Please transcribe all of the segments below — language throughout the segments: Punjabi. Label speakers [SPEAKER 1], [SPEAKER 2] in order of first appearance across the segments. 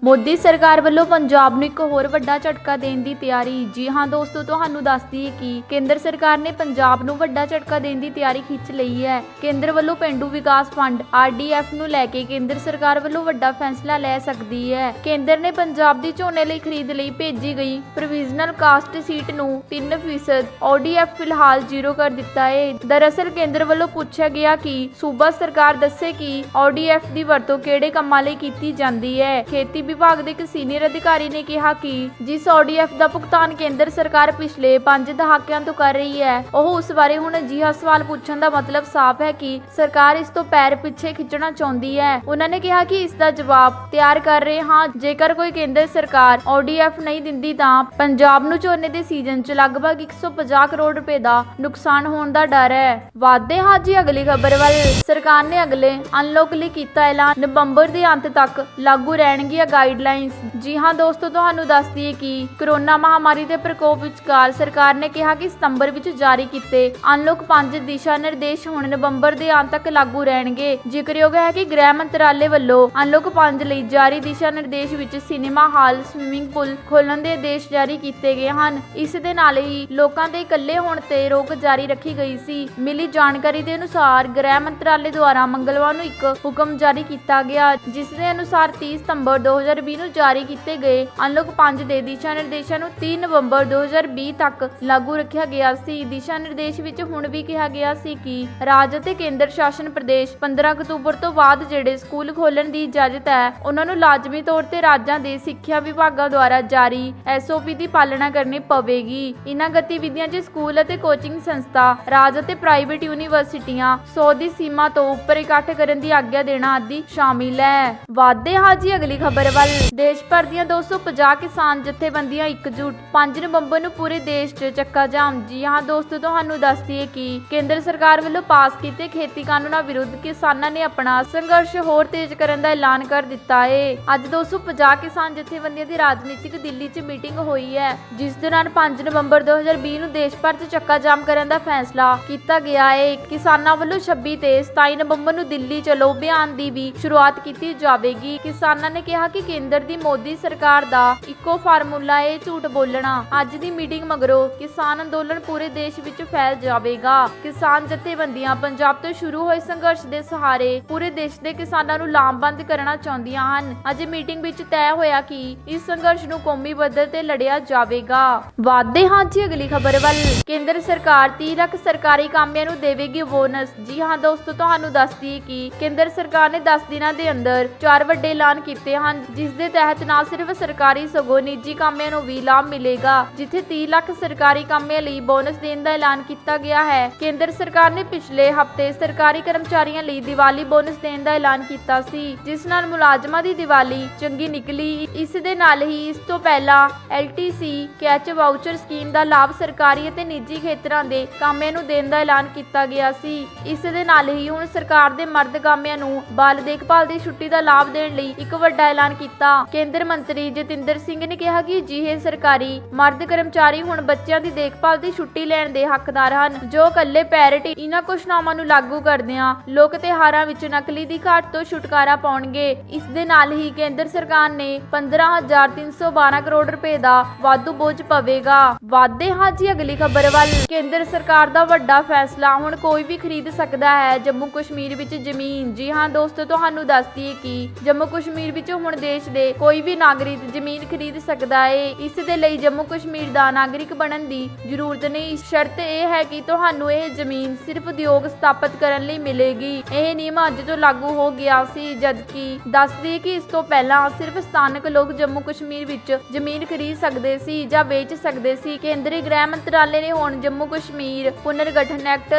[SPEAKER 1] ਮੋਦੀ ਸਰਕਾਰ ਵੱਲੋਂ ਪੰਜਾਬ ਨੂੰ ਇੱਕ ਹੋਰ ਵੱਡਾ ਝਟਕਾ ਦੇਣ ਦੀ ਤਿਆਰੀ। ਜੀ ਹਾਂ ਦੋਸਤੋ, ਤੁਹਾਨੂੰ ਦੱਸ ਦਈਏ ਕਿ ਕੇਂਦਰ ਸਰਕਾਰ ਨੇ ਪੰਜਾਬ ਨੂੰ ਵੱਡਾ ਝਟਕਾ ਦੇਣ ਦੀ ਤਿਆਰੀ ਖਿੱਚ ਲਈ ਹੈ। ਕੇਂਦਰ ਵੱਲੋਂ ਪੇਂਡੂ ਵਿਕਾਸ ਫੰਡ RDF ਨੂੰ ਲੈ ਕੇ ਕੇਂਦਰ ਸਰਕਾਰ ਵੱਲੋਂ ਵੱਡਾ ਫੈਸਲਾ ਲੈ ਸਕਦੀ ਹੈ। ਕੇਂਦਰ ਨੇ ਪੰਜਾਬ ਦੀ ਝੋਨੇ ਲਈ ਖਰੀਦ ਲਈ ਭੇਜੀ ਗਈ ਪ੍ਰੋਵੀਜ਼ਨਲ ਕਾਸਟ ਸੀਟ ਨੂੰ 3% ODF ਫਿਲਹਾਲ ਜ਼ੀਰੋ ਕਰ ਦਿੱਤਾ ਹੈ। ਦਰਅਸਲ ਕੇਂਦਰ ਵੱਲੋਂ ਪੁੱਛਿਆ ਗਿਆ ਕਿ ਸੂਬਾ ਸਰਕਾਰ ਦੱਸੇ ਕਿ ODF ਦੀ ਵਰਤੋਂ ਕਿਹੜੇ ਕੰਮਾਂ ਲਈ ਕੀਤੀ ਜਾਂਦੀ ਹੈ। ਖੇਤੀ ਵਿਭਾਗ ਦੇ ਇੱਕ ਸੀਨੀਅਰ ਅਧਿਕਾਰੀ ਨੇ ਕਿਹਾ ਕਿ ਜਿਸ ODF ਦਾ ਭੁਗਤਾਨ ਕੇਂਦਰ ਸਰਕਾਰ ਪਿਛਲੇ 5 ਦਹਾਕਿਆਂ ਤੋਂ ਕਰ ਰਹੀ ਹੈ, ਉਹ ਉਸ ਬਾਰੇ ਹੁਣ ਅਜਿਹਾ ਸਵਾਲ ਪੁੱਛਣ ਦਾ ਮਤਲਬ ਸਾਫ਼ ਹੈ ਕਿ ਸਰਕਾਰ ਇਸ ਤੋਂ ਪੈਰ ਪਿੱਛੇ ਖਿੱਚਣਾ ਚਾਹੁੰਦੀ ਹੈ। ਉਹਨਾਂ ਨੇ ਕਿਹਾ ਕਿ ਇਸ ਦਾ ਜਵਾਬ ਤਿਆਰ ਕਰ ਰਹੇ ਹਾਂ। ਜੇਕਰ ਕੋਈ ਕੇਂਦਰ ਸਰਕਾਰ ODF ਨਹੀਂ ਦਿੰਦੀ ਤਾਂ ਪੰਜਾਬ ਨੂੰ ਝੋਨੇ ਦੇ ਸੀਜ਼ਨ 'ਚ ਲਗਭਗ 150 ਕਰੋੜ ਰੁਪਏ ਦਾ ਨੁਕਸਾਨ ਹੋਣ ਦਾ ਡਰ ਹੈ। ਵਾਧੇ ਹਾਂ ਜੀ ਅਗਲੀ ਖਬਰ ਵੱਲ। ਸਰਕਾਰ ਨੇ ਅਗਲੇ ਅਨਲੌਕ ਲਈ ਕੀਤਾ ਐਲਾਨ, ਨਵੰਬਰ ਦੇ ਅੰਤ ਤੱਕ ਲਾਗੂ ਰਹਿਣਗੀਆਂ ਗਾਈਡਲਾਈਨਸ। ਜੀ ਹਾਂ ਦੋਸਤੋ, ਤੁਹਾਨੂੰ ਦੱਸ ਦਈਏ ਕਿ ਕੋਰੋਨਾ ਮਹਾਮਾਰੀ ਦੇ ਪ੍ਰਕੋਪ ਵਿਚਕਾਰ ਸਰਕਾਰ ਨੇ ਕਿਹਾ ਕਿ ਸਤੰਬਰ ਵਿੱਚ ਜਾਰੀ ਕੀਤੇ ਅਨਲੌਕ 5 ਦਿਸ਼ਾ ਨਿਰਦੇਸ਼ ਹੁਣ ਨਵੰਬਰ ਦੇ ਅੰਤ ਤੱਕ ਲਾਗੂ ਰਹਿਣਗੇ। ਜ਼ਿਕਰਯੋਗ ਹੈ ਕਿ ਗ੍ਰਹਿ ਮੰਤਰਾਲੇ ਵੱਲੋਂ ਅਨਲੌਕ 5 ਲਈ ਜਾਰੀ ਦਿਸ਼ਾ ਨਿਰਦੇਸ਼ ਵਿੱਚ ਸਿਨੇਮਾ ਹਾਲ, ਸਵਿਮਿੰਗ ਪੂਲ ਖੋਲ੍ਹਣ ਦੇ ਆਦੇਸ਼ ਜਾਰੀ ਕੀਤੇ ਗਏ ਹਨ। ਇਸ ਦੇ ਨਾਲ ਹੀ ਲੋਕਾਂ ਦੇ ਇਕੱਲੇ ਹੋਣ ਤੇ ਰੋਕ ਜਾਰੀ ਰੱਖੀ ਗਈ ਸੀ। ਮਿਲੀ ਜਾਣਕਾਰੀ ਦੇ ਅਨੁਸਾਰ ਗ੍ਰਹਿ ਮੰਤਰਾਲੇ ਦੁਆਰਾ ਮੰਗਲਵਾਰ ਨੂੰ ਇੱਕ ਹੁਕਮ ਜਾਰੀ ਕੀਤਾ ਗਿਆ, ਜਿਸ ਦੇ ਅਨੁਸਾਰ 30 ਸਤੰਬਰ 2020 ਨੂੰ ਜਾਰੀ ਕੀਤੇ ਗਏ ਅਨਲੌਕ 5 ਦੇ ਦਿਸ਼ਾ ਨਿਰਦੇਸ਼ਾਂ ਨੂੰ 3 ਨਵੰਬਰ 2020 ਤੱਕ ਲਾਗੂ ਰੱਖਿਆ ਗਿਆ ਸੀ। ਦਿਸ਼ਾ ਨਿਰਦੇਸ਼ ਵਿੱਚ ਹੁਣ ਵੀ ਕਿਹਾ ਗਿਆ ਸੀ ਕਿ ਰਾਜ ਅਤੇ ਕੇਂਦਰ ਸ਼ਾਸਨ ਪ੍ਰਦੇਸ਼ 15 ਅਕਤੂਬਰ ਤੋਂ ਬਾਅਦ ਜਿਹੜੇ ਸਕੂਲ ਖੋਲ੍ਹਣ ਦੀ ਇਜਾਜ਼ਤ ਹੈ, ਉਹਨਾਂ ਨੂੰ ਲਾਜ਼ਮੀ ਤੌਰ ਤੇ ਰਾਜਾਂ ਦੇ ਸਿੱਖਿਆ ਵਿਭਾਗਾਂ ਦੁਆਰਾ ਜਾਰੀ SOP ਦੀ ਪਾਲਣਾ ਕਰਨੀ ਪਵੇਗੀ। ਇਹਨਾਂ ਗਤੀਵਿਧੀਆਂ 'ਚ ਸਕੂਲ ਅਤੇ ਕੋਚਿੰਗ ਸੰਸਥਾ, ਰਾਜ ਅਤੇ ਪ੍ਰਾਈਵੇਟ ਯੂਨੀਵਰਸਿਟੀਆਂ 100 ਦੀ ਸੀਮਾ ਤੋਂ ਉੱਪਰ ਇਕੱਠ ਕਰਨ ਦੀ ਆਗਿਆ ਦੇਣਾ ਆਦਿ ਸ਼ਾਮਿਲ ਹੈ। ਵਾਧੇ ਹਾਂ ਜੀ ਅਗਲੀ ਖਬਰ ਵੱਲ। ਦੇਸ਼ ਭਰ ਦੀਆਂ 250 ਕਿਸਾਨ ਜਥੇਬੰਦੀਆਂ ਇਕਜੁੱਟ, 5 ਨਵੰਬਰ ਨੂੰ ਪੂਰੇ ਦੇਸ਼ 'ਚ ਚੱਕਾ ਜਾਮ। ਜੀ ਹਾਂ ਦੋਸਤੋ, ਤੁਹਾਨੂੰ ਦੱਸ ਦਈਏ ਕਿ ਕੇਂਦਰ ਸਰਕਾਰ ਵੱਲੋਂ ਪਾਸ ਕੀਤੇ ਖੇਤੀ ਕਾਨੂੰਨਾਂ ਵਿਰੁੱਧ ਕਿਸਾਨਾਂ ਨੇ ਆਪਣਾ ਸੰਘਰਸ਼ ਹੋਰ ਤੇਜ਼ ਕਰਨ ਦਾ ਐਲਾਨ ਕਰ ਦਿੱਤਾ ਹੈ। ਅੱਜ 250 ਕਿਸਾਨ ਜਥੇਬੰਦੀਆਂ ਦੀ ਰਾਜਨੀਤਿਕ ਦਿੱਲੀ 'ਚ ਮੀਟਿੰਗ ਹੋਈ ਹੈ, ਜਿਸ ਦੌਰਾਨ 5 ਨਵੰਬਰ 2020 ਨੂੰ ਦੇਸ਼ ਭਰ 'ਚ ਚੱਕਾ ਜਾਮ ਕਰਨ ਦਾ ਫੈਸਲਾ ਕੀਤਾ ਗਿਆ ਹੈ। ਕਿਸਾਨਾਂ ਵੱਲੋਂ 26 ਤੇ 27 ਨਵੰਬਰ ਨੂੰ ਦਿੱਲੀ ਚਲੋ ਅਭਿਆਨ ਦੀ ਵੀ ਸ਼ੁਰੂਆਤ ਕੀਤੀ ਜਾਵੇਗੀ। ਕਿਸਾਨਾਂ ਨੇ ਕਿਹਾ ਕਿ ਕੇਂਦਰ ਦੀ ਮੋਦੀ ਸਰਕਾਰ ਦਾ ਇੱਕੋ ਫਾਰਮੂਲਾ ਹੈ, ਝੂਠ ਬੋਲਣਾ। ਅੱਜ ਦੀ ਮੀਟਿੰਗ ਮਗਰੋਂ ਕਿਸਾਨ ਅੰਦੋਲਨ ਪੂਰੇ ਦੇਸ਼ ਵਿੱਚ ਫੈਲ ਜਾਵੇਗਾ। ਕਿਸਾਨ ਜਥੇਬੰਦੀਆਂ ਪੰਜਾਬ ਤੋਂ ਸ਼ੁਰੂ ਹੋਏ ਸੰਘਰਸ਼ ਦੇ ਸਹਾਰੇ ਪੂਰੇ ਦੇਸ਼ ਦੇ ਕਿਸਾਨਾਂ ਨੂੰ ਲਾਮਬੰਦ ਕਰਨਾ ਚਾਹੁੰਦੀਆਂ ਹਨ। ਅੱਜ ਮੀਟਿੰਗ ਵਿੱਚ ਤੈਅ ਹੋਇਆ ਕਿ ਇਸ ਸੰਘਰਸ਼ ਨੂੰ ਕੌਮੀ ਪੱਧਰ ਤੇ ਲੜਿਆ ਜਾਵੇਗਾ। ਵਾਧੇ ਹਾਂ ਜੀ ਅਗਲੀ ਖਬਰ ਵੱਲ। ਕੇਂਦਰ ਸਰਕਾਰ 30 ਲੱਖ ਸਰਕਾਰੀ ਕਾਮਿਆਂ ਨੂੰ ਦੇਵੇਗੀ ਬੋਨਸ। ਜੀ ਹਾਂ ਦੋਸਤੋ, ਤੁਹਾਨੂੰ ਦੱਸ ਦਈਏ ਕਿ ਕੇਂਦਰ ਸਰਕਾਰ ਨੇ 10 ਦਿਨਾਂ ਦੇ ਅੰਦਰ 4 ਵੱਡੇ ਐਲਾਨ ਕੀਤੇ ਹਨ, ਜਿਸ ਦੇ ਤਹਿਤ ਨਾ ਸਿਰਫ ਸਰਕਾਰੀ ਸਗੋਂ ਨਿੱਜੀ ਕਾਮਿਆਂ ਨੂੰ ਵੀ ਲਾਭ ਮਿਲੇਗਾ। ਜਿੱਥੇ 30 ਲੱਖ ਸਰਕਾਰੀ ਕਾਮਿਆਂ ਲਈ ਬੋਨਸ ਦੇਣ ਦਾ ਐਲਾਨ ਕੀਤਾ ਗਿਆ ਹੈ। ਕੇਂਦਰ ਸਰਕਾਰ ਨੇ ਪਿਛਲੇ ਹਫ਼ਤੇ ਸਰਕਾਰੀ ਕਰਮਚਾਰੀਆਂ ਲਈ ਦੀਵਾਲੀ ਬੋਨਸ ਦੇਣ ਦਾ ਐਲਾਨ ਕੀਤਾ ਸੀ, ਜਿਸ ਨਾਲ ਮੁਲਾਜ਼ਮਾਂ ਦੀ ਦੀਵਾਲੀ ਚੰਗੀ ਨਿਕਲੀ। ਇਸ ਦੇ ਨਾਲ ਹੀ ਇਸ ਤੋਂ ਪਹਿਲਾਂ LTC ਕੈਚ ਵਾਊਚਰ ਸਕੀਮ ਦਾ ਲਾਭ ਸਰਕਾਰੀ ਅਤੇ ਨਿੱਜੀ ਖੇਤਰਾਂ ਦੇ ਕਾਮਿਆਂ ਨੂੰ ਦੇਣ ਦਾ ਐਲਾਨ ਕੀਤਾ ਗਿਆ ਸੀ। ਇਸ ਦੇ ਨਾਲ ਹੀ ਹੁਣ ਸਰਕਾਰ ਦੇ ਮਰਦ ਕਾਮਿਆਂ ਨੂੰ ਬਾਲ ਦੇਖਭਾਲ ਦੀ ਛੁੱਟੀ ਦਾ ਲਾਭ ਦੇਣ ਲਈ ਇੱਕ ਵੱਡਾ ਐਲਾਨ ਕੀਤਾ। ਕੇਂਦਰ ਮੰਤਰੀ ਜਤਿੰਦਰ ਸਿੰਘ ਨੇ ਕਿਹਾ ਕਿ ਅਜਿਹੇ ਸਰਕਾਰੀ ਮਰਦ ਕਰਮਚਾਰੀ ਹੁਣ ਬੱਚਿਆਂ ਦੀ ਦੇਖਭਾਲ ਦੀ ਛੁੱਟੀ ਲੈਣ ਦੇ ਹੱਕਦਾਰ ਹਨ, ਜੋ ਇਕੱਲੇ ਪੈਰਟੀ ਇਹਨਾਂ ਘੋਸ਼ਣਾਵਾਂ ਨੂੰ ਲਾਗੂ ਕਰਦਿਆਂ ਲੋਕ ਤਿਉਹਾਰਾਂ ਵਿੱਚ ਨਕਲੀ ਦੀ ਘਾਟ ਤੋਂ ਛੁਟਕਾਰਾ ਪਾਉਣਗੇ। ਇਸ ਦੇ ਨਾਲ ਹੀ ਕੇਂਦਰ ਸਰਕਾਰ ਨੇ 15,312 ਕਰੋੜ ਰੁਪਏ ਦਾ ਵਾਧੂ ਬੋਝ ਪਵੇਗਾ। ਵਾਧੇ ਹਾਂ ਜੀ ਅਗਲੀ ਖਬਰ ਵੱਲ। ਕੇਂਦਰ ਸਰਕਾਰ ਦਾ ਵੱਡਾ ਫੈਸਲਾ, ਹੁਣ ਕੋਈ ਵੀ ਖਰੀਦ ਸਕਦਾ ਹੈ ਜੰਮੂ ਕਸ਼ਮੀਰ ਵਿੱਚ ਜ਼ਮੀਨ। ਜੀ ਹਾਂ ਦੋਸਤੋ, ਤੁਹਾਨੂੰ ਦੱਸ ਦਈਏ ਕਿ ਜੰਮੂ ਕਸ਼ਮੀਰ ਵਿੱਚ ਹੁਣ ਦੇਸ਼ ਦੇ ਕੋਈ ਵੀ ਨਾਗਰਿਕ ਜ਼ਮੀਨ ਖਰੀਦ ਸਕਦਾ ਹੈ। ਇਸ ਦੇ ਲਈ ਜੰਮੂ ਕਸ਼ਮੀਰ ਦਾ ਨਾਗਰਿਕ ਬਣਨ ਦੀ ਜ਼ਰੂਰਤ ਨਹੀਂ। ਸ਼ਰਤ ਇਹ ਹੈ ਕਿ ਤੁਹਾਨੂੰ ਇਹ ਜ਼ਮੀਨ ਸਿਰਫ ਉਦਯੋਗ ਸਥਾਪਿਤ ਕਰਨ ਲਈ ਮਿਲੇਗੀ। ਇਹ ਨਿਯਮ ਅੱਜ ਤੋਂ ਲਾਗੂ ਹੋ ਗਿਆ ਸੀ, ਜਦਕਿ ਦੱਸ ਦਈਏ ਕਿ ਇਸ ਤੋਂ ਪਹਿਲਾਂ ਸਿਰਫ ਸਥਾਨਕ ਲੋਕ ਜੰਮੂ ਕਸ਼ਮੀਰ ਵਿੱਚ ਜ਼ਮੀਨ ਖਰੀਦ ਸਕਦੇ ਸੀ ਜਾਂ ਵੇਚ ਸਕਦੇ ਸੀ। ਕੇਂਦਰੀ ਗ੍ਰਹਿ ਮੰਤਰਾਲੇ ਨੇ ਹੁਣ ਜੰਮੂ ਕਸ਼ਮੀਰ ਪੁਨਰਗਠਨ ਐਕਟ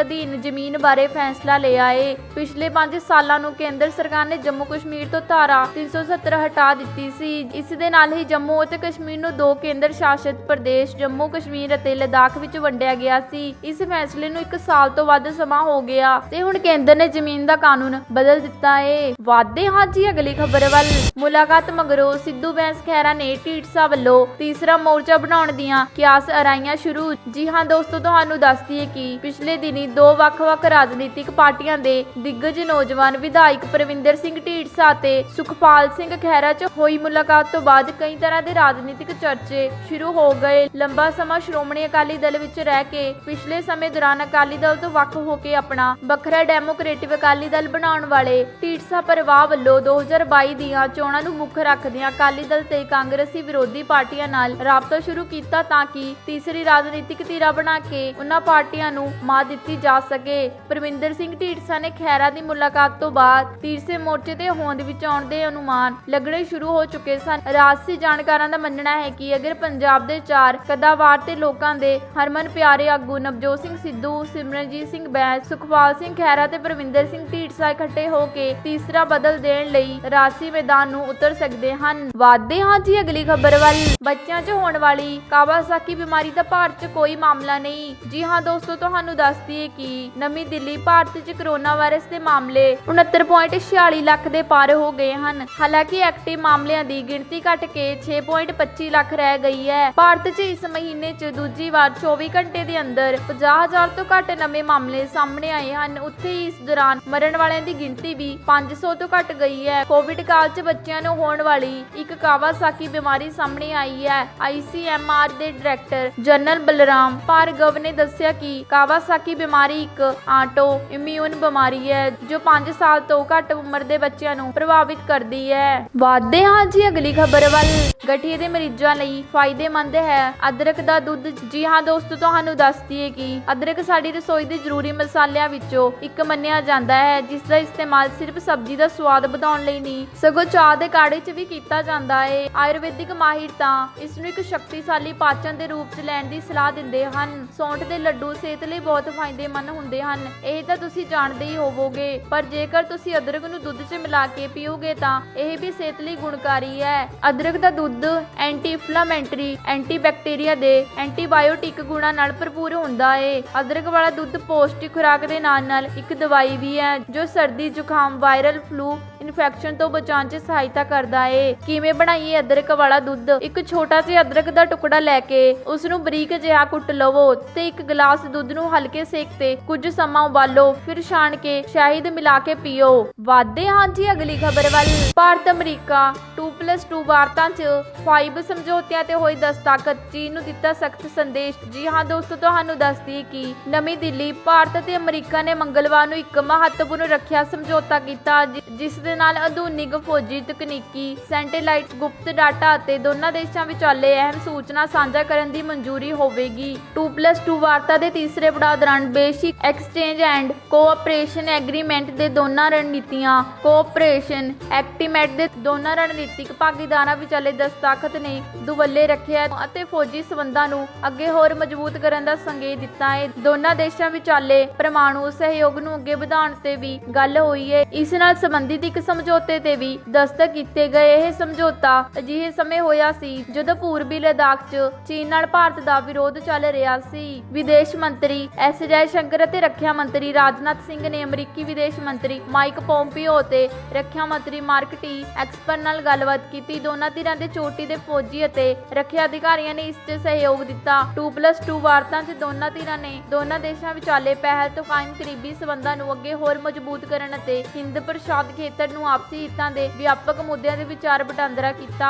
[SPEAKER 1] ਅਧੀਨ ਜ਼ਮੀਨ ਬਾਰੇ ਫੈਸਲਾ ਲਿਆ ਹੈ। ਪਿਛਲੇ 5 ਸਾਲਾਂ ਨੂੰ ਕੇਂਦਰ ਸਰਕਾਰ ਨੇ ਜੰਮੂ ਕਸ਼ਮੀਰ ਤੋਂ ਧਾਰਾ 370 ਹਟਾ ਦਿੱਤੀ ਸੀ। ਇਸ ਦੇ ਨਾਲ ਹੀ ਜੰਮੂ ਅਤੇ ਕਸ਼ਮੀਰ ਨੂੰ 2 ਕੇਂਦਰ ਸ਼ਾਸਿਤ ਪ੍ਰਦੇਸ਼ ਜੰਮੂ ਕਸ਼ਮੀਰ ਅਤੇ ਲਦਾਖ ਵਿੱਚ ਵੰਡਿਆ ਗਿਆ ਸੀ। ਇਸ ਫੈਸਲੇ ਨੂੰ 1 ਸਾਲ ਤੋਂ ਵੱਧ ਸਮਾਂ ਹੋ ਗਿਆ ਤੇ ਹੁਣ ਕੇਂਦਰ ਨੇ ਜ਼ਮੀਨ ਦਾ ਕਾਨੂੰਨ ਬਦਲ ਦਿੱਤਾ ਹੈ। ਵਾਧੇ ਹਾਂ ਜੀ ਅਗਲੀ ਖਬਰ ਵੱਲ। ਮੁਲਾਕਾਤ ਮਗਰੋਂ ਸਿੱਧੂ ਬੈਂਸ ਖਹਿਰਾ ਨੇ ਢੀਂਡਸਾ ਵੱਲੋਂ ਤੀਸਰਾ ਮੋਰਚਾ ਬਣਾਉਣ ਦੀਆਂ ਕਿਆਸ ਅਰਾਈਆਂ ਸ਼ੁਰੂ। ਜੀ ਹਾਂ ਦੋਸਤੋ, ਤੁਹਾਨੂੰ ਦੱਸ ਦਈਏ ਕਿ ਪਿਛਲੇ ਦਿਨੀ 2 ਵੱਖ-ਵੱਖ ਰਾਜਨੀਤਿਕ ਪਾਰਟੀਆਂ ਦੇ ਦਿੱਗਜ ਨੌਜਵਾਨ ਵਿਧਾਇਕ ਪਰਵਿੰਦਰ ਸਿੰਘ ਢੀਂਡਸਾ ਅਤੇ ਸੁਖਪਾਲ ਸਿੰਘ ਖਹਿਰਾ 'ਚ ਹੋਈ ਮੁਲਾਕਾਤ ਤੋਂ ਬਾਅਦ ਕਈ ਤਰ੍ਹਾਂ ਦੇ ਰਾਜਨੀਤਿਕ ਚਰਚੇ ਸ਼ੁਰੂ ਹੋ ਗਏ। ਲੰਬਾ ਸਮਾਂ ਸ਼੍ਰੋਮਣੀ ਅਕਾਲੀ ਦਲ ਵਿੱਚ ਰਹਿ ਕੇ ਪਿਛਲੇ ਸਮੇਂ ਦੌਰਾਨ ਅਕਾਲੀ ਦਲ ਤੋਂ ਵੱਖ ਹੋ ਕੇ ਆਪਣਾ ਵੱਖਰਾ ਡੈਮੋਕ੍ਰੇਟਿਕ ਅਕਾਲੀ ਦਲ ਬਣਾਉਣ ਵਾਲੇ ਢੀਂਡਸਾ ਪਰਿਵਾਰ ਵੱਲੋਂ 2022 ਦੀਆਂ ਚੋਣਾਂ ਨੂੰ ਮੁੱਖ ਰੱਖਦਿਆਂ ਅਕਾਲੀ ਦਲ ਤੇ ਕਾਂਗਰਸੀ ਵਿਰੋਧੀ ਪਾਰਟੀਆਂ ਨਾਲ ਰਾਬਤਾ ਸ਼ੁਰੂ ਕੀਤਾ ਤਾਂ ਕਿ ਤੀਸਰੀ ਰਾਜਨੀਤਿਕ ਧਿਰਾ ਬਣਾ ਕੇ ਉਹਨਾਂ ਪਾਰਟੀਆਂ ਨੂੰ ਮਾਤ ਦਿੱਤੀ ਜਾ ਸਕੇ। ਪਰਮਿੰਦਰ ਸਿੰਘ ਢੀਂਡਸਾ ਨੇ ਖਹਿਰਾ ਦੀ ਮੁਲਾਕਾਤ ਤੋਂ ਬਾਅਦ ਤੀਸਰੇ ਮੋਰਚੇ ਤੇ ਹੋਂਦ ਵਿੱਚ ਆਉਣ ਦੇ ਅਨੁਮਾਨ ਲੱਗਣੇ ਸ਼ੁਰੂ ਹੋ ਚੁੱਕੇ ਸਨ। ਰਾਜਸੀ ਜਾਣਕਾਰਾਂ ਦਾ ਮੰਨਣਾ ਹੈ ਕਿ ਅਗਰ ਪੰਜਾਬ ਦੇ 4 ਕਦਾਵਾਰ ਤੇ ਲੋਕਾਂ ਦੇ ਹਰਮਨ ਪਿਆਰੇ ਆਗੂ ਨਵਜੋਤ ਸਿੰਘ ਸਿੱਧੂ, ਸਿਮਰਨਜੀਤ ਸਿੰਘ ਬੈਂਸ, ਸੁਖਪਾਲ ਸਿੰਘ ਖਹਿਰਾ ਤੇ ਪਰਮਿੰਦਰ ਸਿੰਘ ਢੀਂਡਸਾ ਇਕੱਠੇ ਹੋ ਕੇ ਤੀਸਰਾ ਬਦਲ ਦੇਣ ਲਈ ਰਾਜਸੀ ਮੈਦਾਨ ਨੂੰ ਉਤਰ ਸਕਦੇ ਹਨ। ਵਧਦੇ ਹਾਂ ਜੀ ਅਗਲੀ ਖਬਰ ਵੱਲ। ਬੱਚਿਆਂ 'ਚ ਹੋਣ ਵਾਲੀ ਕਾਵਾਸਾਕੀ ਬਿਮਾਰੀ ਦਾ ਭਾਰਤ 'ਚ ਕੋਈ ਮਾਮਲਾ ਨਹੀਂ। ਜੀ ਹਾਂ ਦੋਸਤੋ, ਤੁਹਾਨੂੰ ਦੱਸ ਦਈਏ ਕਿ ਨਵੀਂ ਦਿੱਲੀ ਭਾਰਤ 'ਚ ਕਰੋਨਾ ਵਾਇਰਸ ਦੇ ਮਾਮਲੇ 69.46 ਲੱਖ ਦੇ ਪਾਰ ਹੋ ਗਏ ਹਨ। ਹਾਲਾਂਕਿ ਐਕਟਿਵ ਮਾਮਲਿਆਂ ਦੀ ਗਿਣਤੀ ਘਟ ਕੇ 6.25 ਲੱਖ ਰਹਿ ਗਈ ਹੈ। ਭਾਰਤ 'ਚ ਇਸ ਮਹੀਨੇ 'ਚ ਦੂਜੀ ਵਾਰ 24 ਘੰਟੇ ਦੇ ਅੰਦਰ 50,000 ਤੋਂ ਘੱਟ ਨਵੇਂ ਮਾਮਲੇ ਸਾਹਮਣੇ ਆਏ ਹਨ। ਉੱਥੇ ਹੀ ਇਸ ਦੌਰਾਨ ਮਰਨ ਵਾਲਿਆਂ ਦੀ ਗਿਣਤੀ ਵੀ 500 ਤੋਂ ਘਟ ਗਈ ਹੈ। ਕੋਵਿਡ ਕਾਲ 'ਚ ਬੱਚਿਆਂ ਨੂੰ ਹੋਣ ਵਾਲੀ ਇੱਕ ਕਾਵਾਸਾਕੀ ਬਿਮਾਰੀ ਸਾਹਮਣੇ ਆਈ ਹੈ। ICMR ਦੇ ਡਾਇਰੈਕਟਰ ਜਨਰਲ ਬਲਰਾਮ ਭਾਰਗਵ ਨੇ ਦੱਸਿਆ ਕਿ ਕਾਵਾਸਾਕੀ ਬਿਮਾਰੀ ਇੱਕ ਆਟੋ ਇਮਿਊਨ ਬਿਮਾਰੀ ਹੈ ਜੋ 5 ਸਾਲ ਤੋਂ ਘੱਟ ਉਮਰ ਦੇ ਬੱਚਿਆਂ ਨੂੰ ਪ੍ਰਭਾਵਿਤ ਕਰਦੀ ਹੈ। ਵਧਦੇ ਹਾਂ ਜੀ ਅਗਲੀ ਖਬਰ ਵੱਲ। ਗਠੀਏ ਦੇ ਮਰੀਜ਼ਾਂ ਲਈ ਫਾਇਦੇਮੰਦ ਹੈ ਅਦਰਕ ਦਾ ਦੁੱਧ। ਜੀ ਹਾਂ ਦੋਸਤੋ, ਤੁਹਾਨੂੰ ਦੱਸ ਦਈਏ ਕਿ ਅਦਰਕ ਸਾਡੀ ਰਸੋਈ ਦੇ ਜ਼ਰੂਰੀ ਮਸਾਲਿਆਂ ਵਿੱਚੋਂ ਇੱਕ ਮੰਨਿਆ ਜਾਂਦਾ ਹੈ, ਜਿਸ ਦਾ ਇਸਤੇਮਾਲ ਸਿਰਫ ਸਬਜ਼ੀ ਦਾ ਸਵਾਦ ਵਧਾਉਣ ਲਈ ਨਹੀਂ ਸਗੋਂ ਚਾਹ ਦੇ ਕਾੜੇ 'ਚ ਵੀ ਕੀਤਾ ਜਾਂਦਾ ਹੈ। ਆਯੁਰਵੈਦਿਕ ਮਾਹਿਰ ਤਾਂ ਇਸ ਨੂੰ ਇੱਕ ਸ਼ਕਤੀਸ਼ਾਲੀ ਪਾਚਨ ਦੇ ਰੂਪ 'ਚ ਲੈਣ ਦੀ ਸਲਾਹ ਦਿੰਦੇ ਹਨ। ਸੌਂਠ ਦੇ ਲੱਡੂ ਸਿਹਤ ਲਈ ਬਹੁਤ ਫਾਇਦੇਮੰਦ ਹੁੰਦੇ ਹਨ, ਇਹ ਤਾਂ ਤੁਸੀਂ ਜਾਣਦੇ ਹੀ ਹੋਵੋਗੇ, ਪਰ ਜੇਕਰ ਤੁਸੀਂ ਅਦਰਕ ਨੂੰ ਦੁੱਧ 'ਚ ਮਿਲਾ ਕੇ ਪੀਓਗੇ ਤਾਂ ਇਹ ਵੀ ਸਿਹਤ ਲਈ ਗੁਣਕਾਰੀ ਹੈ। ਅਦਰਕ ਦਾ ਦੁੱਧ ਐਂਟੀ ਇਨਫਲੇਮੇਟਰੀ, ਐਂਟੀਬੈਕਟੀਰੀਆ ਦੇ ਐਂਟੀਬਾਇਓਟਿਕ ਗੁਣਾਂ ਨਾਲ ਭਰਪੂਰ ਹੁੰਦਾ ਹੈ। ਅਦਰਕ ਵਾਲਾ ਦੁੱਧ ਪੌਸ਼ਟਿਕ ਖੁਰਾਕ ਦੇ ਨਾਲ-ਨਾਲ ਇੱਕ ਦਵਾਈ ਵੀ ਹੈ ਜੋ ਸਰਦੀ, ਜ਼ੁਕਾਮ, ਵਾਇਰਲ ਫਲੂ ਇਨਫੈਕਸ਼ਨ ਤੋਂ ਬਚਾਉਣ 'ਚ ਸਹਾਇਤਾ ਕਰਦਾ ਹੈ। ਕਿਵੇਂ ਬਣਾਈਏ ਅਦਰਕ ਵਾਲਾ ਦੁੱਧ? ਇੱਕ ਛੋਟਾ ਜਿਹਾ ਅਦਰਕ ਦਾ ਟੁਕੜਾ ਲੈ ਕੇ ਉਸ ਨੂੰ ਬਰੀਕ ਜਿਹਾ ਕੁੱਟ ਲਵੋ ਤੇ ਇੱਕ ਗਲਾਸ ਦੁੱਧ ਨੂੰ ਹਲਕੇ ਸੇਕ ਤੇ ਕੁਝ ਸਮਾਂ ਉਬਾਲੋ, ਫਿਰ ਛਾਣ ਕੇ ਸ਼ਹਿਦ ਮਿਲਾ ਕੇ ਪੀਓ। ਵਧਦੇ ਹਾਂ ਜੀ ਅਗਲੀ ਖਬਰ ਵੱਲ। ਭਾਰਤ ਅਮਰੀਕਾ 2+2 ਵਾਰਤਾ 'ਚ 5 ਸਮਝੌਤਿਆਂ ਤੇ ਹੋਈ ਦਸਤਖਤ, ਚੀਨ ਨੂੰ ਦਿੱਤਾ ਸਖਤ ਸੰਦੇਸ਼। ਜੀ ਹਾਂ ਦੋਸਤੋ, ਤੁਹਾਨੂੰ ਦੱਸ ਦਈਏ ਕਿ ਨਵੀਂ ਦਿੱਲੀ ਭਾਰਤ ਤੇ ਅਮਰੀਕਾ ਨੇ ਮੰਗਲਵਾਰ ਨੂੰ ਇੱਕ ਮਹੱਤਵਪੂਰਨ ਰੱਖਿਆ ਸਮਝੌਤਾ ਕੀਤਾ, ਜਿਸ ਦੇ ਨਾਲ ਆਧੁਨਿਕ ਫੌਜੀ ਤਕਨੀਕੀ, ਸੈਟੇਲਾਈਟ, ਗੁਪਤ ਡਾਟਾ ਅਤੇ ਦੋਨਾਂ ਦੇਸ਼ਾਂ ਵਿਚਾਲੇ ਅਹਿਮ ਸੂਚਨਾ ਸਾਂਝਾ ਕਰਨ ਦੀ ਮਨਜ਼ੂਰੀ ਹੋਵੇਗੀ। 2+2 ਵਾਰਤਾ ਦੇ ਤੀਸਰੇ ਪੜਾਅ ਦੌਰਾਨ basic exchange and cooperation agreement ਦੇ ਦੋਨਾਂ ਰਣਨੀਤੀਆਂ, ਕੋਆਪਰੇਸ਼ਨ ਐਕਟੀਮੈਟ ਦੇ ਦੋਨਾਂ ਰਣਨੀਤਿਕ ਭਾਗੀਦਾਰਾਂ ਵਿਚਾਲੇ ਦਸਤਖਤ ਨੇ ਦੁਵੱਲੇ ਰੱਖਿਆ ਅਤੇ ਫੌਜੀ ਸਬੰਧਾਂ ਨੂੰ ਅੱਗੇ ਹੋਰ ਮਜ਼ਬੂਤ ਕਰਨ ਦਾ ਸੰਕੇਤ ਦਿੱਤਾ ਹੈ। ਦੋਨਾਂ ਦੇਸ਼ਾਂ ਵਿਚਾਲੇ ਪਰਮਾਣੂ ਸਹਿਯੋਗ ਨੂੰ ਅੱਗੇ ਵਧਾਉਣ ਤੇ ਵੀ ਗੱਲ ਹੋਈ ਹੈ। ਇਸ ਨਾਲ ਸੰਬੰਧਿਤ ਇੱਕ ਸਮਝੌਤੇ ਤੇ ਵੀ ਦਸਤਖਤ ਕੀਤੇ ਗਏ। ਇਹ ਸਮਝੌਤਾ ਅਜਿਹੇ ਸਮੇਂ ਹੋਇਆ ਸੀ ਜਦੋਂ ਪੂਰਬੀ ਲਦਾਖ 'ਚ ਚੀਨ ਨਾਲ ਭਾਰਤ ਦਾ ਵਿਰੋਧ ਚੱਲ ਰਿਹਾ ਸੀ। ਵਿਦੇਸ਼ ਮੰਤਰੀ ਐਸ ਜੈਸ਼ੰਕਰ ਅਤੇ ਰੱਖਿਆ ਮੰਤਰੀ ਰਾਜਨਾਥ ਸਿੰਘ ਨੇ ਅਮਰੀਕੀ ਵਿਦੇਸ਼ ਮੰਤਰੀ ਮਾਈਕ ਪੋਂਪੀਓ ਅਤੇ ਰੱਖਿਆ ਮੰਤਰੀ ਮਾਰਕ ਟੀ ਐਸਪਰ ਨਾਲ ਗੱਲਬਾਤ ਕੀਤੀ। ਦੋਨਾਂ ਧਿਰਾਂ ਦੇ ਚੋਟੀ ਦੇ ਫੌਜੀ ਅਤੇ ਰੱਖਿਆ ਅਧਿਕਾਰੀਆਂ ਨੇ ਇਸ 'ਚ ਸਹਿਯੋਗ ਦਿੱਤਾ। 2+2 ਵਾਰਤਾ 'ਚ ਦੋਨਾਂ ਧਿਰਾਂ ਨੇ ਦੋਨਾਂ ਦੇਸ਼ਾਂ ਵਿਚਾਲੇ ਪਹਿਲ ਤੋਂ ਕਾਇਮ ਕਰੀਬੀ ਸਬੰਧਾਂ ਨੂੰ ਅੱਗੇ ਹੋਰ ਮਜ਼ਬੂਤ ਕਰਨ ਅਤੇ ਹਿੰਦ ਪ੍ਰਸ਼ਾਂਤ ਖੇਤਰ ਨੂੰ ਆਪਸੀ ਹਿੱਤਾਂ ਦੇ ਵਿਆਪਕ ਮੁੱਦਿਆਂ ਦੇ ਵਿਚਾਰ ਵਟਾਂਦਰਾ ਕੀਤਾ।